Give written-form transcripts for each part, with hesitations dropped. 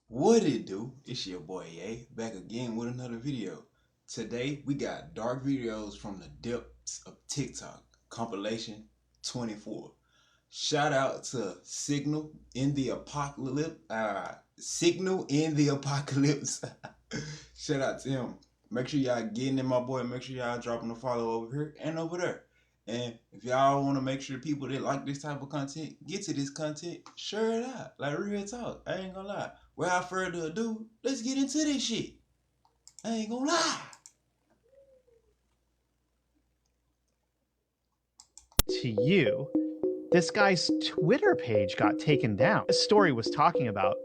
What it do? It's your boy A, back again with another video. Today we got dark videos from the depths of TikTok, compilation 24. Shout out to Signal in the Apocalypse. Signal in the Apocalypse. Shout out to him. Make sure y'all getting in my boy. Make sure y'all dropping a follow over here and over there. And if y'all want to make sure people that like this type of content get to this content, share it out. Like real talk. I ain't gonna lie. Without further ado, let's get into this shit. I ain't gonna lie. To you, this guy's Twitter page got taken down. This story was talking about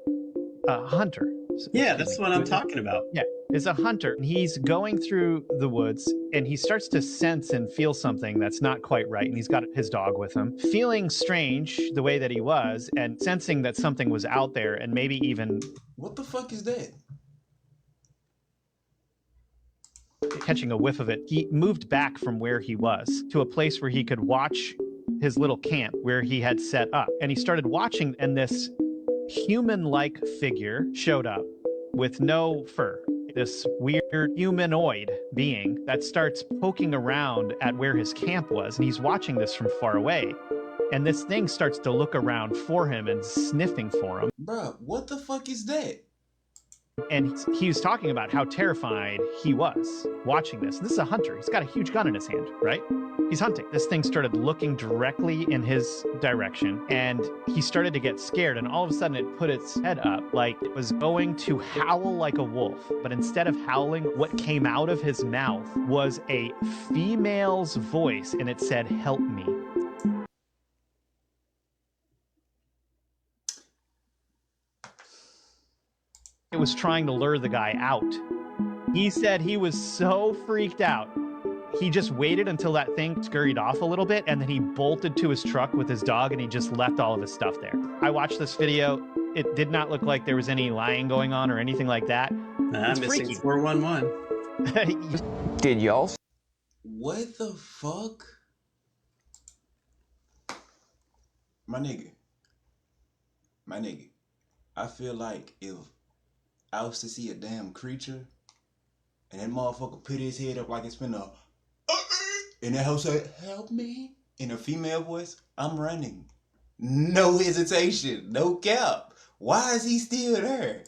a hunter. Yeah, that's what I'm talking about. Yeah, it's a hunter. He's going through the woods and he starts to sense and feel something that's not quite right. And he's got his dog with him, feeling strange the way that he was and sensing that something was out there and maybe even... What the fuck is that? Catching a whiff of it, he moved back from where he was to a place where he could watch his little camp where he had set up. And he started watching, and this human-like figure showed up with no fur. This weird humanoid being that starts poking around at where his camp was, and he's watching this from far away. And this thing starts to look around for him and sniffing for him. Bruh, what the fuck is that? And he was talking about how terrified he was watching this. This is a hunter. He's got a huge gun in his hand, right? He's hunting. This thing started looking directly in his direction, and he started to get scared, and all of a sudden it put its head up like it was going to howl like a wolf. But instead of howling, what came out of his mouth was a female's voice, and it said, "Help me." It was trying to lure the guy out. He said he was so freaked out. He just waited until that thing scurried off a little bit, and then he bolted to his truck with his dog, and he just left all of his stuff there. I watched this video. It did not look like there was any lying going on or anything like that. I'm missing freaky. 411. Did y'all? What the fuck? My nigga. I feel like if I was to see a damn creature and that motherfucker put his head up like it's finna and that hoe say, "Help me," in a female voice, I'm running. No hesitation, no cap. Why is he still there?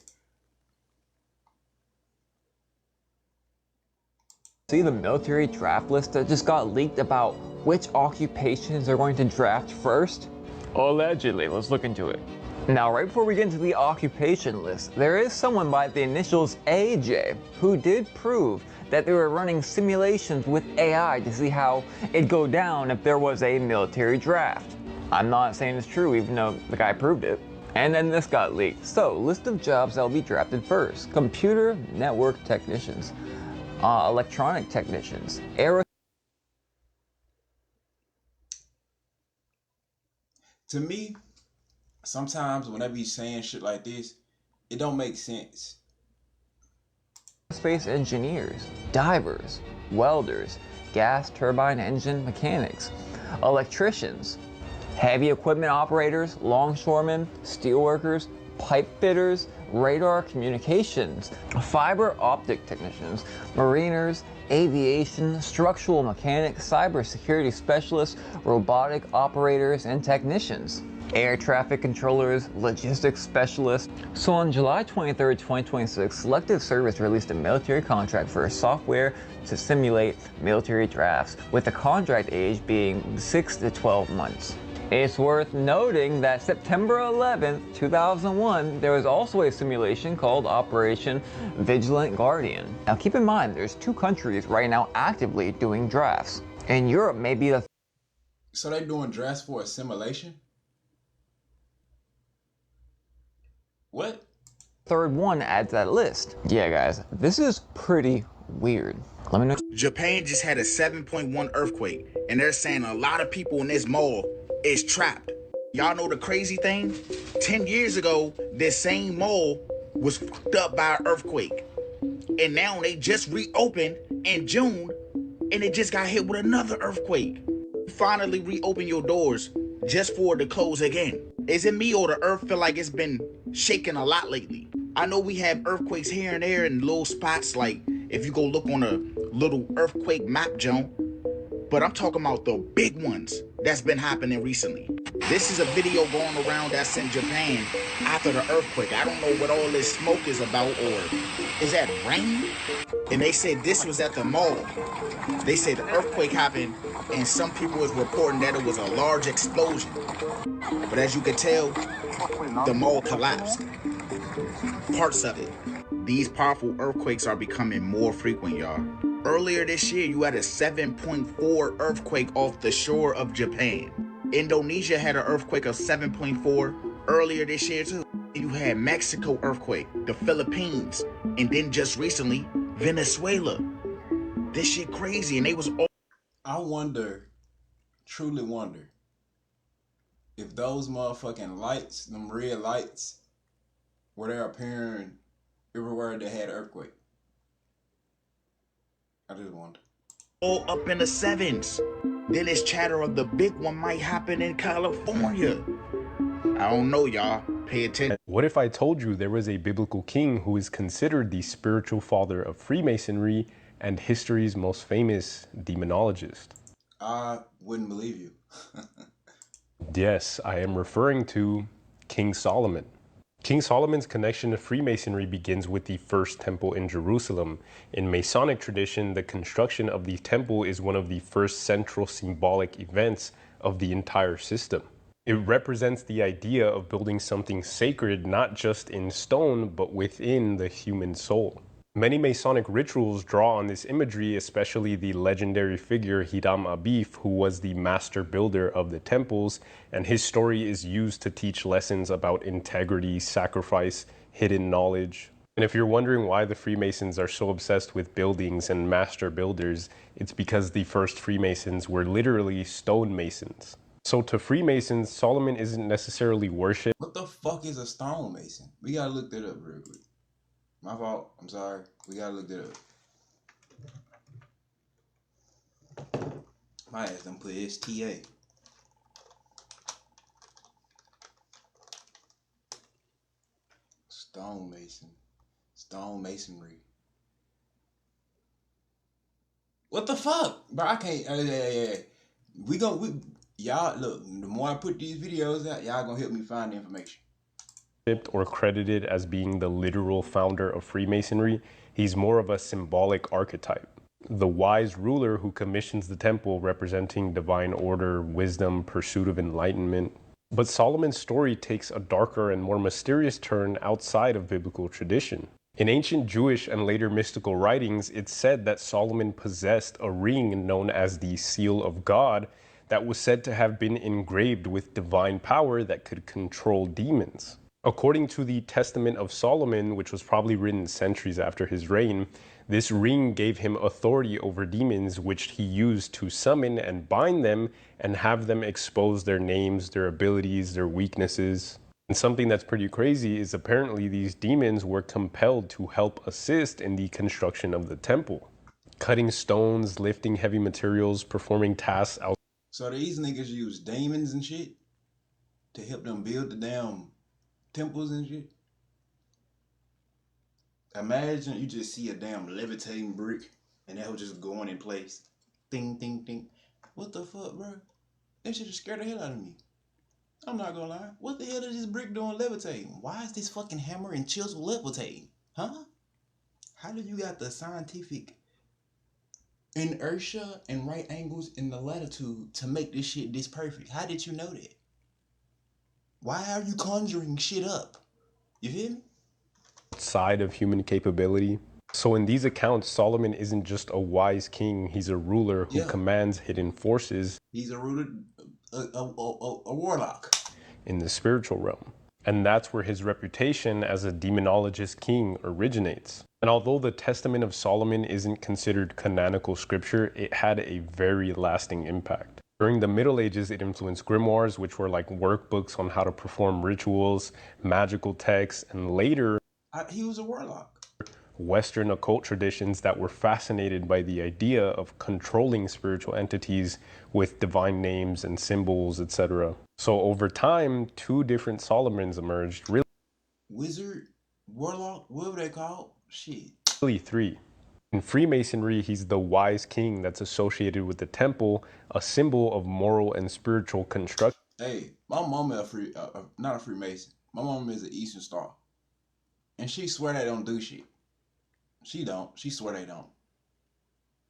See the military draft list that just got leaked about which occupations are going to draft first? Allegedly, let's look into it. Now, right before we get into the occupation list, there is someone by the initials AJ who did prove that they were running simulations with AI to see how it'd go down if there was a military draft. I'm not saying it's true, even though the guy proved it. And then this got leaked. So, list of jobs that will be drafted first: computer network technicians, electronic technicians, To me, sometimes when I be saying shit like this, it don't make sense. aerospace engineers, divers, welders, gas turbine engine mechanics, electricians, heavy equipment operators, longshoremen, steelworkers, pipe fitters, radar communications, fiber optic technicians, mariners, aviation, structural mechanics, cybersecurity specialists, robotic operators, and technicians, air traffic controllers, logistics specialists. So on July 23rd, 2026, Selective Service released a military contract for software to simulate military drafts, with the contract age being 6 to 12 months. It's worth noting that September 11th, 2001, there was also a simulation called Operation Vigilant Guardian. Now keep in mind, there's 2 countries right now actively doing drafts. And Europe may be the... So they doing drafts for a simulation? What? third one adds that list. Yeah guys, this is pretty weird. Let me know. Japan just had a 7.1 earthquake, and they're saying a lot of people in this mall is trapped. Y'all know the crazy thing? 10 years ago, this same mall was fucked up by an earthquake. And now they just reopened in June, and it just got hit with another earthquake. Finally reopen your doors just for it to close again. Is it me, or the earth feel like it's been shaking a lot lately? I know we have earthquakes here and there in little spots, like if you go look on a little earthquake map, Joan. But I'm talking about the big ones that's been happening recently. This is a video going around that's in Japan after the earthquake. I don't know what all this smoke is about, or is that rain? And they said this was at the mall. They said the earthquake happened, and some people was reporting that it was a large explosion. But as you can tell, the mall collapsed. Parts of it. These powerful earthquakes are becoming more frequent, y'all. Earlier this year, you had a 7.4 earthquake off the shore of Japan. Indonesia had an earthquake of 7.4 earlier this year too. You had Mexico earthquake, the Philippines, and then just recently, Venezuela. This shit crazy, and they was all... I wonder, truly wonder, if those motherfucking lights, them red lights, were there appearing everywhere they had an earthquake. I just wonder. all up in the sevens. Then it's chatter of the big one might happen in California. I don't know, y'all. Pay attention. What if I told you there was a biblical king who is considered the spiritual father of Freemasonry and history's most famous demonologist? I wouldn't believe you. Yes, I am referring to King Solomon. King Solomon's connection to Freemasonry begins with the first temple in Jerusalem. In Masonic tradition, the construction of the temple is one of the first central symbolic events of the entire system. It represents the idea of building something sacred, not just in stone, but within the human soul. Many Masonic rituals draw on this imagery, especially the legendary figure Hiram Abif, who was the master builder of the temples, and his story is used to teach lessons about integrity, sacrifice, hidden knowledge. And if you're wondering why the Freemasons are so obsessed with buildings and master builders, it's because the first Freemasons were literally stonemasons. So to Freemasons, Solomon isn't necessarily worshipped. What the fuck is a stonemason? We gotta look that up real quick. My fault. I'm sorry. We gotta look that up. My ass done put STA. Stonemason. Stonemasonry. What the fuck? Bro, I can't. Y'all, look, the more I put these videos out, y'all gonna help me find the information. Or credited as being the literal founder of Freemasonry, he's more of a symbolic archetype. The wise ruler who commissions the temple, representing divine order, wisdom, pursuit of enlightenment. But Solomon's story takes a darker and more mysterious turn outside of biblical tradition. In ancient Jewish and later mystical writings, it's said that Solomon possessed a ring known as the Seal of God that was said to have been engraved with divine power that could control demons. According to the Testament of Solomon, which was probably written centuries after his reign, this ring gave him authority over demons, which he used to summon and bind them and have them expose their names, their abilities, their weaknesses. And something that's pretty crazy is apparently these demons were compelled to help assist in the construction of the temple, cutting stones, lifting heavy materials, performing tasks out. So these niggas use demons and shit to help them build the damn temples and shit. Imagine you just see a damn levitating brick and that was just going in place. Ding, ding, ding. What the fuck, bro? That shit just scared the hell out of me. I'm not gonna lie. What the hell is this brick doing levitating? Why is this fucking hammer and chisel levitating? Huh? How do you got the scientific inertia and right angles in the latitude to make this shit this perfect? How did you know that? Why are you conjuring shit up? You feel me? Side of human capability. So in these accounts, Solomon isn't just a wise king, he's a ruler who commands hidden forces. He's a ruler, a warlock. In the spiritual realm. And that's where his reputation as a demonologist king originates. And although the Testament of Solomon isn't considered canonical scripture, it had a very lasting impact. During the Middle Ages, it influenced grimoires, which were like workbooks on how to perform rituals, magical texts, and later, he was a warlock. Western occult traditions that were fascinated by the idea of controlling spiritual entities with divine names and symbols, etc. So over time, two different Solomons emerged. Really, Wizard Warlock, whatever they call. Shit. Really 3. In Freemasonry, he's the wise king that's associated with the temple, a symbol of moral and spiritual construction. Hey, my mama not a Freemason. My mama is an Eastern Star, and she swear they don't do shit. She don't. She swear they don't.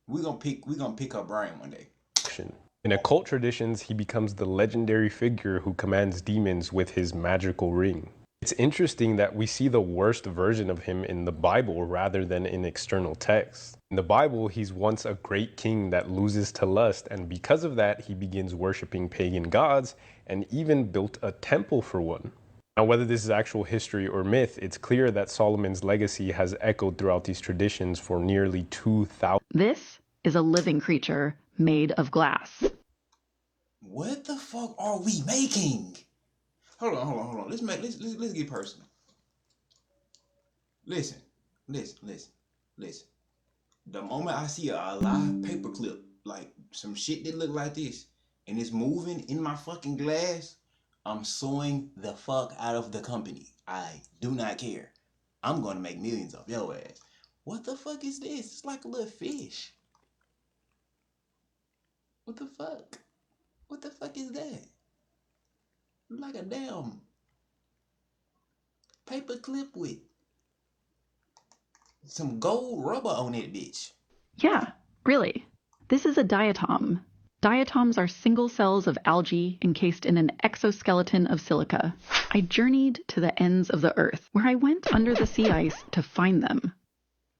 We gonna pick her brain one day. In occult traditions, he becomes the legendary figure who commands demons with his magical ring. It's interesting that we see the worst version of him in the Bible rather than in external texts. In the Bible, he's once a great king that loses to lust, and because of that, he begins worshiping pagan gods and even built a temple for one. Now, whether this is actual history or myth, it's clear that Solomon's legacy has echoed throughout these traditions for nearly 2,000. This is a living creature made of glass. What the fuck are we making? Hold on. Let's get personal. Listen. The moment I see a live paperclip, like some shit that look like this, and it's moving in my fucking glass, I'm suing the fuck out of the company. I do not care. I'm gonna make millions off your ass. What the fuck is this? It's like a little fish. What the fuck? What the fuck is that? Like a damn paper clip with some gold rubber on it, bitch. Yeah, really. This is a diatom. Diatoms are single cells of algae encased in an exoskeleton of silica. I journeyed to the ends of the earth, where I went under the sea ice to find them.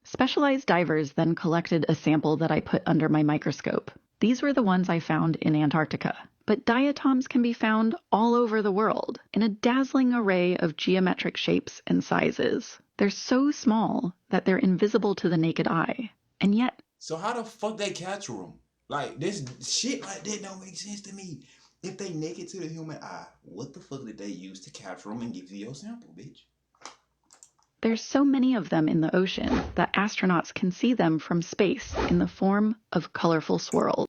Specialized divers then collected a sample that I put under my microscope. These were the ones I found in Antarctica. But diatoms can be found all over the world in a dazzling array of geometric shapes and sizes. They're so small that they're invisible to the naked eye. And yet... So how the fuck they capture them? Like, this shit like that don't make sense to me. If they naked to the human eye, what the fuck did they use to capture them and give you your sample, bitch? There's so many of them in the ocean that astronauts can see them from space in the form of colorful swirls.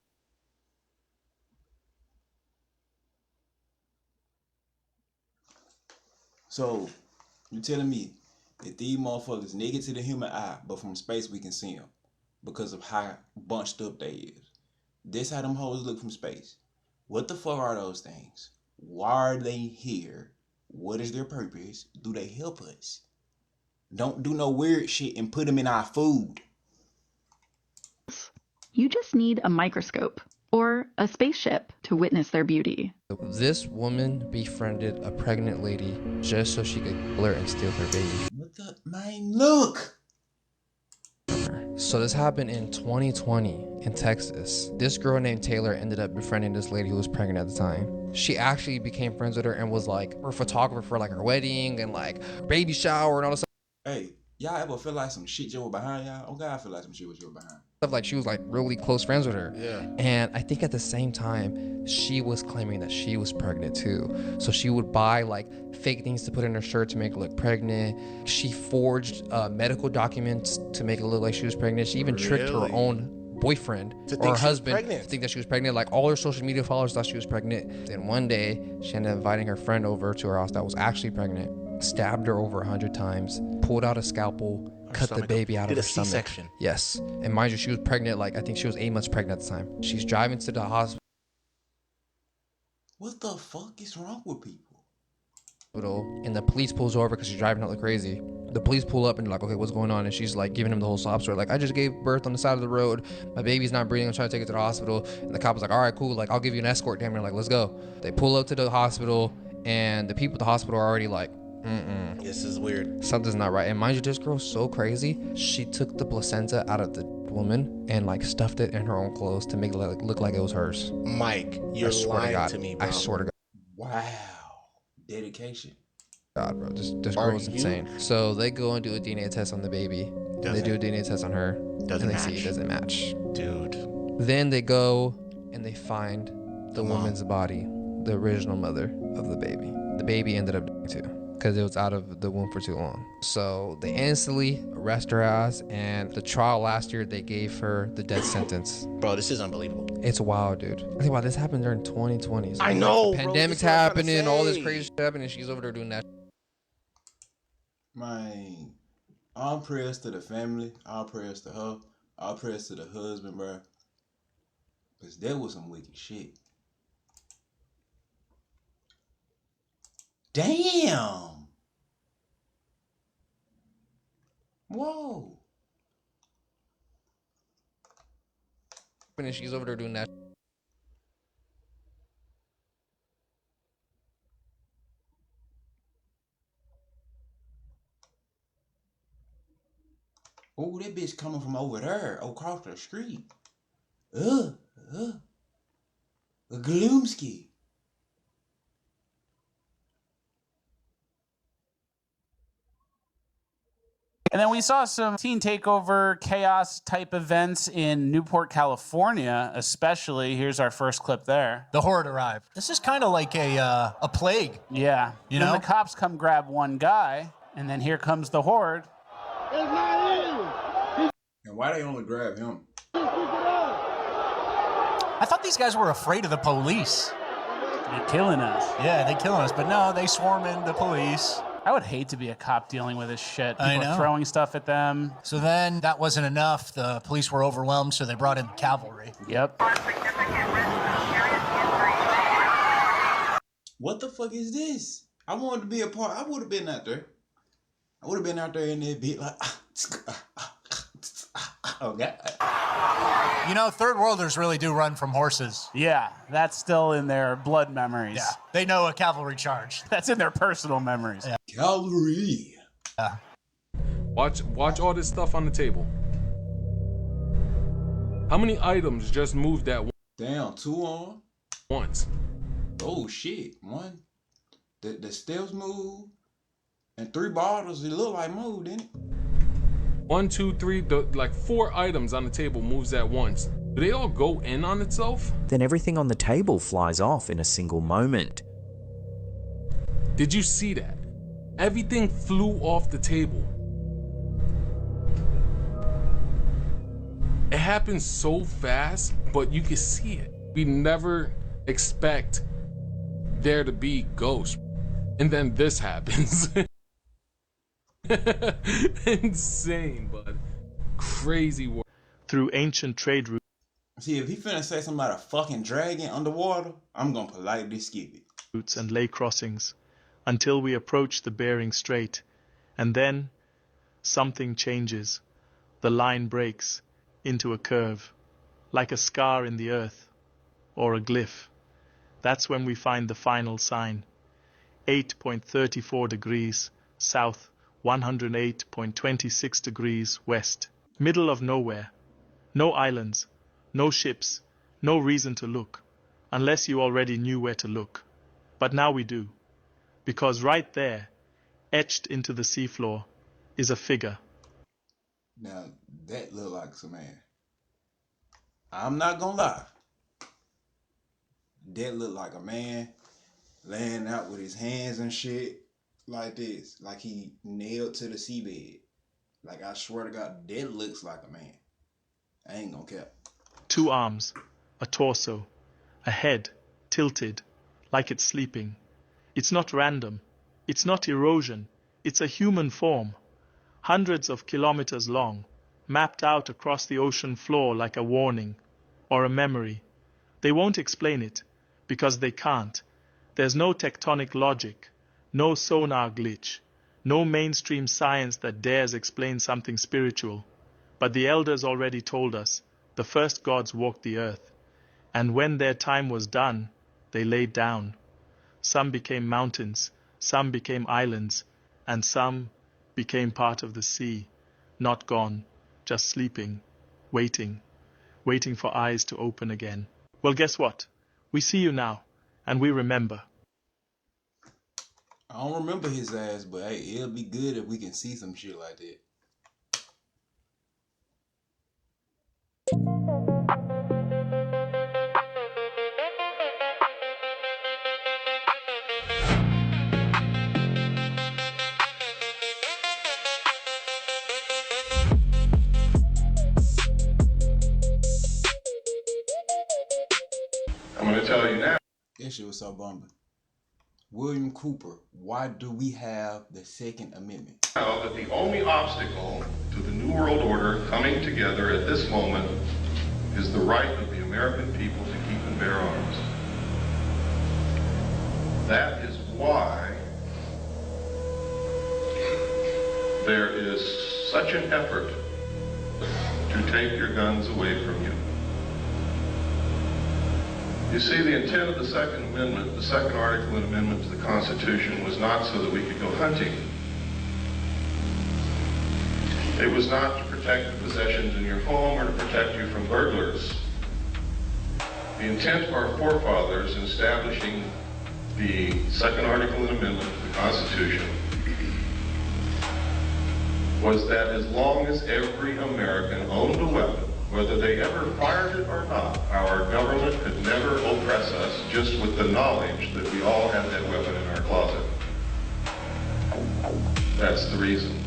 So, you telling me that these motherfuckers naked to the human eye, but from space we can see them because of how bunched up they is. This how them hoes look from space. What the fuck are those things? Why are they here? What is their purpose? Do they help us? Don't do no weird shit and put them in our food. You just need a microscope or a spaceship to witness their beauty. This woman befriended a pregnant lady just so she could kill her and steal her baby. What the man? Look! So this happened in 2020 in Texas. This girl named Taylor ended up befriending this lady who was pregnant at the time. She actually became friends with her and was like her photographer for like her wedding and like baby shower and all this stuff. Hey, y'all ever feel like some shit you were behind y'all? Oh God, I feel like some shit was you were behind. Like she was like really close friends with her. Yeah. And I think at the same time, she was claiming that she was pregnant too. So she would buy like fake things to put in her shirt to make her look pregnant. She forged medical documents to make it look like she was pregnant. She even tricked her own boyfriend or her husband to think that she was pregnant. Like all her social media followers thought she was pregnant. Then one day she ended up inviting her friend over to her house that was actually pregnant, stabbed her over 100 times, pulled out a scalpel, cut the baby out of her stomach. C-section. Yes. And mind you, she was pregnant, like I think she was 8 months pregnant at the time. She's driving to the hospital. What the fuck is wrong with people? And the police pulls over because she's driving out like crazy. The police pull up and they're like, okay, what's going on? And she's like giving him the whole sob story. Like, I just gave birth on the side of the road. My baby's not breathing. I'm trying to take it to the hospital. And the cop was like, all right, cool. Like, I'll give you an escort. Damn near, like, let's go. They pull up to the hospital and the people at the hospital are already like, this is weird. Something's not right. And mind you, this girl's so crazy. She took the placenta out of the woman and like stuffed it in her own clothes to make it look like it was hers. Mike, you're lying to me, bro. I swear to God. Wow. Dedication. God, bro. This girl is insane. So they go and do a DNA test on the baby. They do a DNA test on her. Doesn't match. See it doesn't match. Dude. Then they go and they find the woman's body, the original mother of the baby. The baby ended up dying too, because it was out of the womb for too long. So they instantly arrest her ass, and the trial last year, they gave her the death sentence. Bro, this is unbelievable. It's wild, dude. I think about this happened during 2020. So I know, like, the pandemic's happening, all this crazy shit happening, and she's over there doing that. Man, all prayers to the family, all prayers to her, all prayers to the husband, bro. Cause that was some wicked shit. Damn. Whoa. And she's over there doing that. Oh, that bitch coming from over there, across the street. Gloomsky. And then we saw some teen takeover chaos type events in Newport, California, especially. Here's our first clip there. The horde arrived. This is kind of like a plague. Yeah. You then know? the cops come grab one guy, and then here comes the horde. And why they only grab him? I thought these guys were afraid of the police. They're killing us. Yeah, they killing us, but no, they swarm in the police. I would hate to be a cop dealing with this shit. I People know. throwing stuff at them. So then that wasn't enough. The police were overwhelmed, so they brought in cavalry. Yep. What the fuck is this? I wanted to be a part. I would have been out there. I would have been out there in that bit like, oh God. You know, third worlders really do run from horses. Yeah, that's still in their blood memories. Yeah, they know a cavalry charge. That's in their personal memories. Yeah. Cavalry. Yeah. Watch all this stuff on the table. How many items just moved at Damn, 2 on. once? Oh shit, 1. The steps move, and 3 bottles. It look like moved, didn't it? 1, 2, 3, like 4 items on the table moves at once. Do they all go in on itself? Then everything on the table flies off in a single moment. Did you see that? Everything flew off the table. It happened so fast, but you can see it. We never expect there to be ghosts. And then this happens. Insane, bud. Crazy work. Through ancient trade routes. See, if he finna say something about a fucking dragon underwater, I'm gonna politely skip it. And lay crossings until we approach the Bering Strait, and then something changes. The line breaks into a curve, like a scar in the earth or a glyph. That's when we find the final sign. 8.34 degrees south, 108.26 degrees west. Middle of nowhere. No islands, no ships, no reason to look, unless you already knew where to look. But now we do, because right there, etched into the seafloor, is a figure. Now, that look like some man. I'm not gonna lie. That look like a man laying out with his hands and shit like this, like he nailed to the seabed. Like, I swear to God, that looks like a man. I ain't gonna care. 2 arms, a torso, a head tilted, like it's sleeping. It's not random. It's not erosion. It's a human form, hundreds of kilometers long, mapped out across the ocean floor like a warning or a memory. They won't explain it, because they can't. There's no tectonic logic, no sonar glitch, no mainstream science that dares explain something spiritual. But the elders already told us, the first gods walked the earth, and when their time was done, they laid down. Some became mountains, some became islands, and some became part of the sea, not gone, just sleeping, waiting for eyes to open again. Well, guess what? We see you now, and we remember. I don't remember his ass, but hey, it'll be good if we can see some shit like that. I'm gonna tell you now. That shit was so bumping. William Cooper, why do we have the Second Amendment? Now that the only obstacle to the New World Order coming together at this moment is the right of the American people to keep and bear arms. That is why there is such an effort to take your guns away from you. You see, the intent of the Second Amendment, the second article and amendment to the Constitution, was not so that we could go hunting. It was not to protect the possessions in your home or to protect you from burglars. The intent of our forefathers in establishing the second article and amendment to the Constitution was that as long as every American owned a weapon, whether they ever fired it or not, our government could never oppress us just with the knowledge that we all had that weapon in our closet. That's the reason.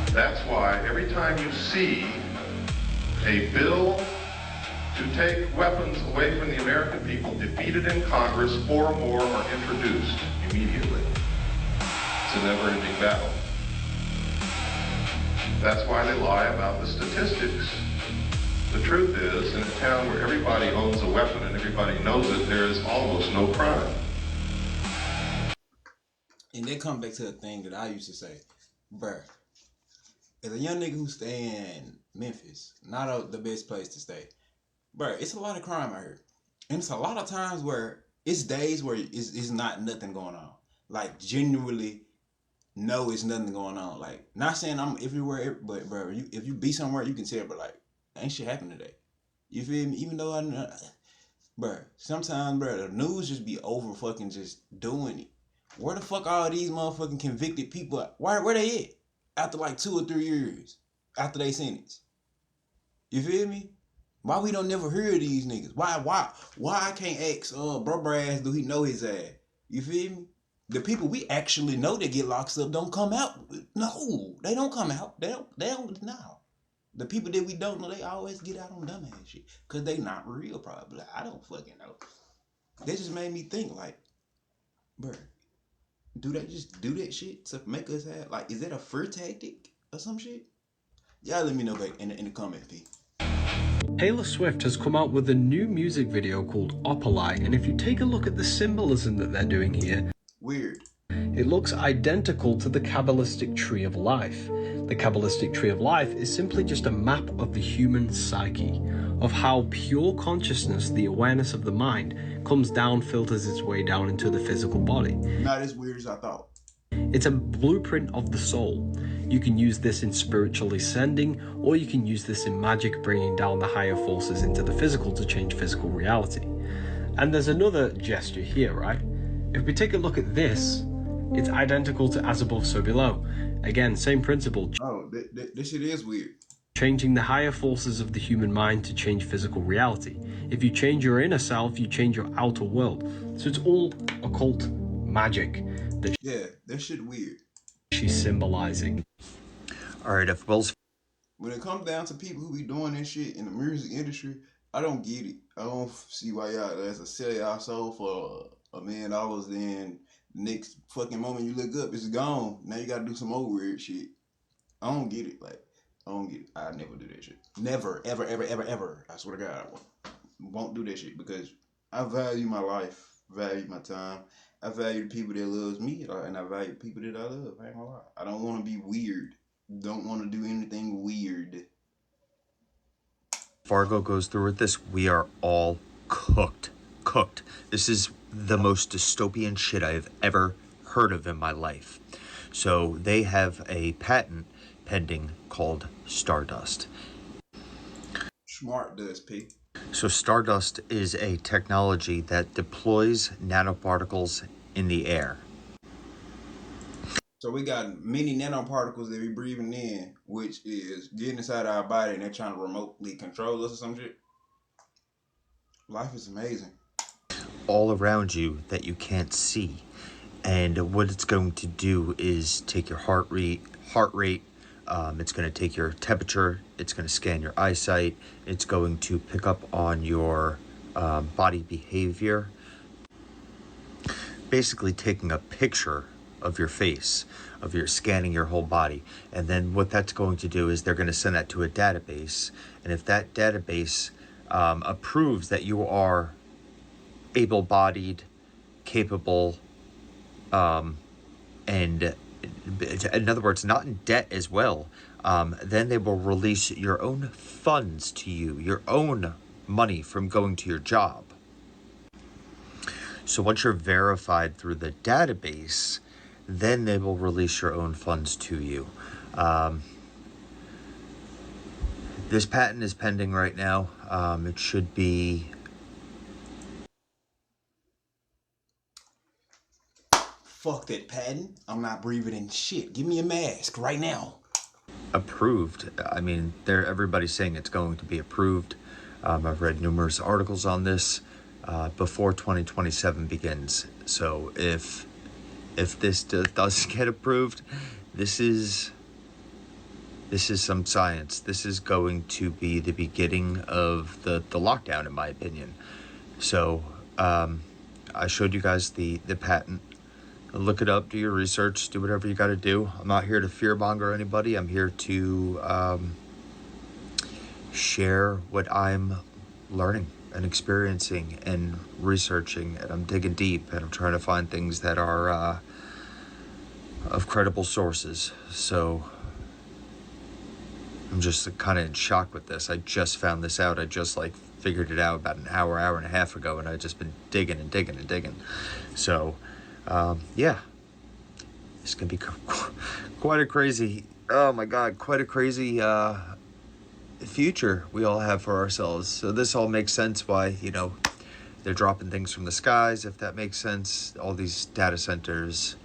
That's why every time you see a bill to take weapons away from the American people defeated in Congress, 4 more are introduced immediately. It's a never-ending battle. That's why they lie about the statistics. The truth is, in a town where everybody owns a weapon and everybody knows it, there is almost no crime. And they come back to the thing that I used to say, bruh, as a young nigga who stay in Memphis, not the best place to stay, bruh, it's a lot of crime out here. And it's a lot of times where it's days where it's not nothing going on. Like, genuinely, no, it's nothing going on. Like, not saying I'm everywhere, but bro, if you be somewhere, you can tell, but like, ain't shit happen today. You feel me? Even though bro, sometimes, bro, the news just be over fucking just doing it. Where the fuck all these motherfucking convicted people at? Where they at? After like 2 or 3 years after they sentence. You feel me? Why we don't never hear of these niggas? Why I can't ask bro Brass, do he know his ass? You feel me? The people we actually know that get locked up don't come out. No, they don't come out. They don't now. The people that we don't know, they always get out on dumbass shit. Cause they not real probably. I don't fucking know. They just made me think like, bro, do they just do that shit to make us have, like, is that a fear tactic or some shit? Y'all let me know back in the comment, P. Taylor Swift has come out with a new music video called Opalite, and if you take a look at the symbolism that they're doing here, weird. It looks identical to the Kabbalistic Tree of Life. The Kabbalistic Tree of Life is simply just a map of the human psyche, of how pure consciousness, the awareness of the mind, comes down, filters its way down into the physical body. Not as weird as I thought. It's a blueprint of the soul. You can use this in spiritual ascending, or you can use this in magic, bringing down the higher forces into the physical to change physical reality. And there's another gesture here, right? If we take a look at this, it's identical to As Above, So Below. Again, same principle. Oh, this shit is weird. Changing the higher forces of the human mind to change physical reality. If you change your inner self, you change your outer world. So it's all occult magic. Yeah, that shit weird. She's symbolizing. Alright, if Will's... When it comes down to people who be doing this shit in the music industry, I don't get it. I don't see why y'all, as a sell y'all soul for $1 million, then next fucking moment you look up, it's gone. Now you gotta do some old weird shit. I don't get it. Like, I don't get it. I never do that shit. Never, ever, ever, ever, ever. I swear to God, I won't do that shit because I value my life, value my time. I value the people that loves me, and I value the people that I love. I ain't gonna lie. I don't want to be weird. Don't want to do anything weird. Fargo goes through with this, we are all cooked. Cooked. This is the most dystopian shit I've ever heard of in my life. So they have a patent pending called Stardust. Smart does, P. So Stardust is a technology that deploys nanoparticles in the air. So we got many nanoparticles that we breathing in, which is getting inside our body and they're trying to remotely control us or some shit. Life is amazing. All around you that you can't see. And what it's going to do is take your heart rate, it's going to take your temperature, it's going to scan your eyesight, it's going to pick up on your body behavior. basically taking a picture of your face, of your scanning your whole body. And then what that's going to do is they're going to send that to a database. And if that database approves that you are able-bodied, capable, and in other words, not in debt as well, then they will release your own funds to you, your own money from going to your job. So once you're verified through the database, then they will release your own funds to you. This patent is pending right now. It should be... Fuck that patent. I'm not breathing in shit. Give me a mask right now. Approved. I mean, everybody's saying it's going to be approved. I've read numerous articles on this before 2027 begins. So if this does get approved, this is some science. This is going to be the beginning of the lockdown, in my opinion. So I showed you guys the patent. Look it up, do your research, do whatever you got to do. I'm not here to fearmonger anybody. I'm here to share what I'm learning and experiencing and researching, and I'm digging deep, and I'm trying to find things that are of credible sources. So I'm just kind of in shock with this. I just found this out. I just figured it out about an hour and a half ago, and I've just been digging and digging and digging. So yeah, it's gonna be quite a crazy, oh my god, quite a crazy future we all have for ourselves. So this all makes sense why, they're dropping things from the skies, if that makes sense. All these data centers,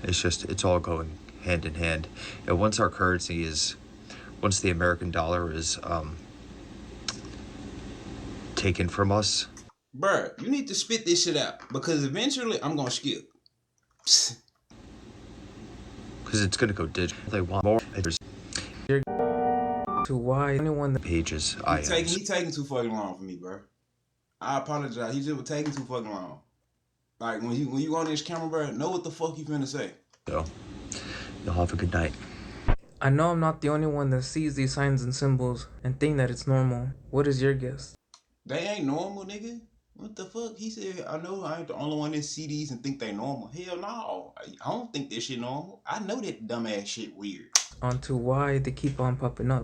it's all going hand in hand. And once our currency once the American dollar is taken from us, bruh, you need to spit this shit out, because eventually I'm gonna skip. Because it's gonna go digital. They want more pages. To why anyone pages he taking too fucking long for me, bro. I apologize. He just was taking too fucking long. Like when you on this camera, bro, know what the fuck you finna say. So, you'll have a good night. I know I'm not the only one that sees these signs and symbols and think that it's normal. What is your guess? They ain't normal, nigga. What the fuck? He said, I know I ain't the only one that see these and think they normal. Hell no. I don't think this shit normal. I know that dumbass shit weird. On to why they keep on popping up.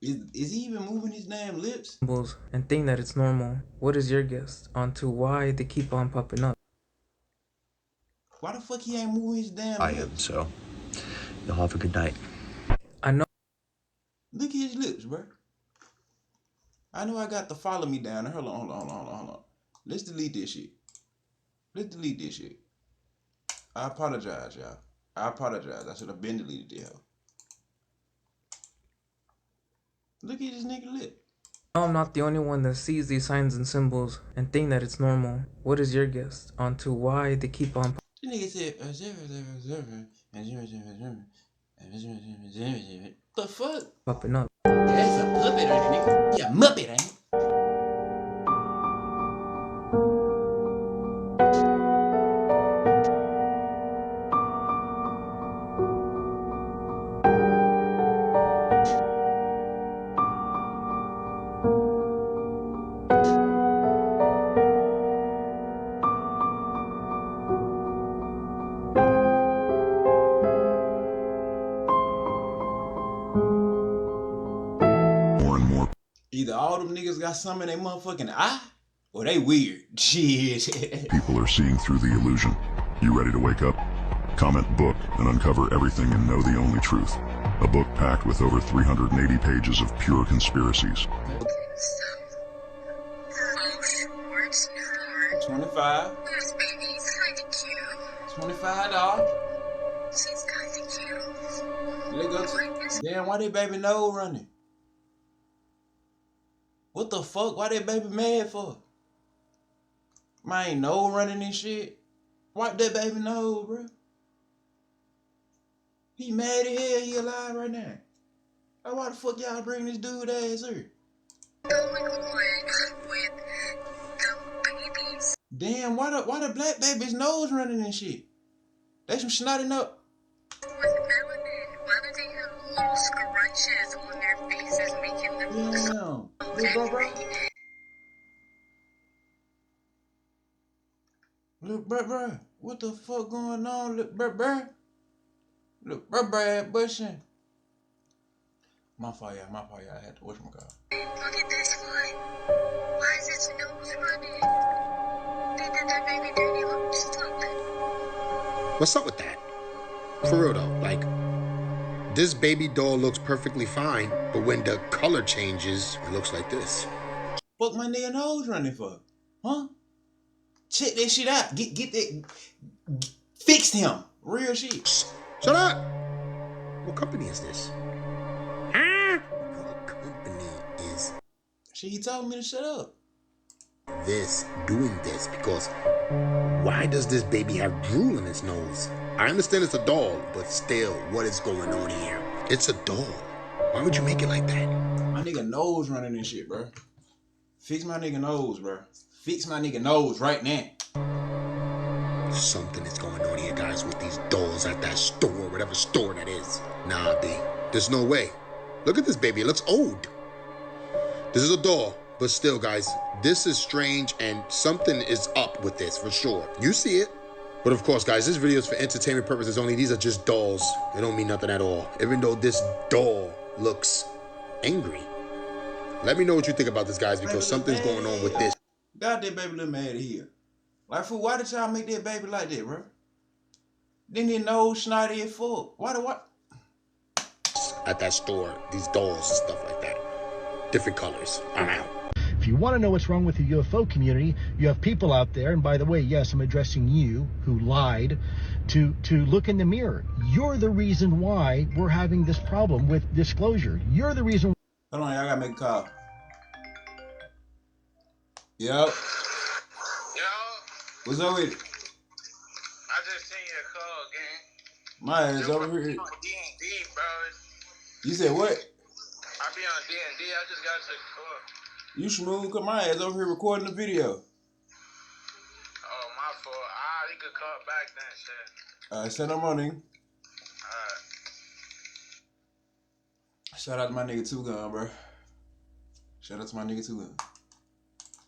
Is he even moving his damn lips? And think that it's normal. What is your guess? On to why they keep on popping up. Why the fuck he ain't moving his damn lips? I am, so you'll have a good night. I know. Look at his lips, bro. I know I got to follow me down. Hold on. Let's delete this shit. I apologize, y'all. I apologize. I should have been deleted the hell. Look at this nigga lip. No, I'm not the only one that sees these signs and symbols and think that it's normal. What is your guess? On to why they keep on. This nigga said, the fuck? Popping up. That's a puppet, ain't it, nigga? Yeah, Muppet, ain't it? Either all them niggas got something in their motherfucking eye, or they weird. Shit. People are seeing through the illusion. You ready to wake up? Comment book and uncover everything and know the only truth. A book packed with over 380 pages of pure conspiracies. 25. This baby's kinda cute. $25. She's kinda cute. Let go. Damn, why they baby nose running? What the fuck? Why that baby mad for? My ain't nose running and shit. Wipe that baby nose, bro. He mad as hell. He alive right now. Like, why the fuck y'all bring this dude ass here? Going on with the babies. Damn, why the black baby's nose running and shit? They some snotting up. With melanin, why do they have little scrunches on their faces making them look so angry? Look, bruh, what the fuck going on? Look, bruh. Look, bruh, bushing. My fault, y'all. I had to whatchamacallit. Look at this one. Why is its nose running? They did that baby dirty. Look, What's up with that? For real though, like, this baby doll looks perfectly fine, but when the color changes, it looks like this. Fuck my nigga nose running for? Huh? Check that shit out. Get that. Fixed him. Real shit. Shut up. What company is this? What company is He told me to shut up. doing this? Because why does this baby have drool in its nose? I understand it's a doll, but still, what is going on here? It's a doll. Why would you make it like that? My nigga nose running and shit, bro. Fix my nigga nose, bro. Fix my nigga nose right now. Something is going on here, guys, with these dolls at that store, whatever store that is. Nah, B. There's no way. Look at this baby. It looks old. This is a doll, but still, guys, this is strange and something is up with this for sure. You see it. But of course, guys, this video is for entertainment purposes only. These are just dolls. They don't mean nothing at all. Even though this doll looks angry. Let me know what you think about this, guys, because something's going on with this. God, that baby look mad here. Like, fool, why did y'all make that baby like that, bro? Then his nose snotty as fuck. Why? At that store, these dolls and stuff like that. Different colors. I'm out. If you want to know what's wrong with the UFO community, you have people out there, and by the way, yes, I'm addressing you who lied, to look in the mirror. You're the reason why we're having this problem with disclosure. You're the reason. Hold on, y'all gotta make a call. Yo. What's up with it? I just seen your call, gang. My ass over here. D&D, bro. You said what? I be on D&D. I just got to the call. You smooth, cause my ass over here recording the video. Oh, my fault. You could call back then, shit. Say no more, nigga. Shout out to my nigga Two Gun, bro. Shout out to my nigga Two Gun.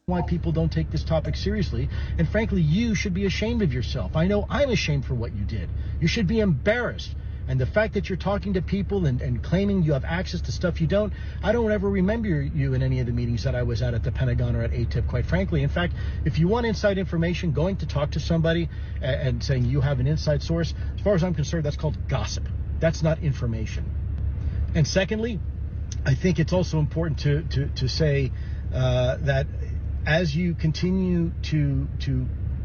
Why people don't take this topic seriously, and frankly, you should be ashamed of yourself. I know I'm ashamed for what you did. You should be embarrassed. And the fact that you're talking to people and claiming you have access to stuff you don't, I don't ever remember you in any of the meetings that I was at the Pentagon or at ATIP, quite frankly. In fact, if you want inside information, going to talk to somebody and saying you have an inside source, as far as I'm concerned, that's called gossip. That's not information. And secondly, I think it's also important to say that as you continue to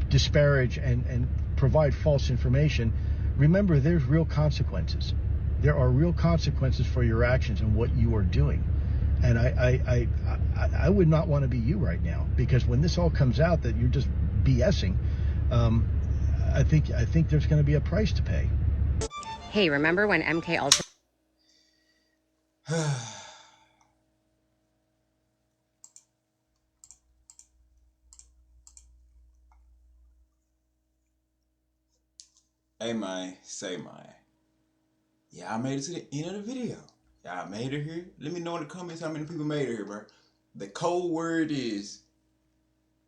disparage and provide false information, remember there's real consequences. There are real consequences for your actions and what you are doing. And I would not want to be you right now, because when this all comes out that you're just BSing, I think there's going to be a price to pay. Hey, remember when MK Ultra? Hey, man, say, man. Yeah, I made it to the end of the video. Y'all made it here. Let me know in the comments how many people made it here, bro. The code word is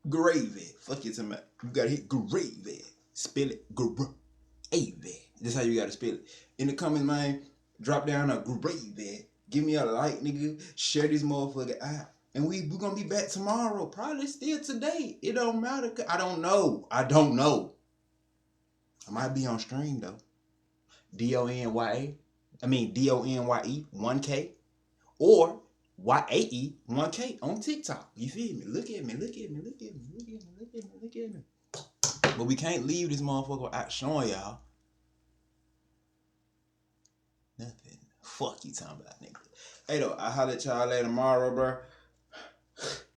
gravy. Fuck you, you gotta hit gravy. Spell it gravy. That's how you gotta spell it. In the comments, man, drop down a gravy. Give me a like, nigga. Share this motherfucker out. And we gonna be back tomorrow. Probably still today. It don't matter. I don't know. I might be on stream though. DONYE, 1K, or YAE 1K on TikTok. You feel me? Look at me. But we can't leave this motherfucker out showing y'all nothing. Fuck you talking about, nigga. Hey though, I'll holler at y'all later tomorrow, bro.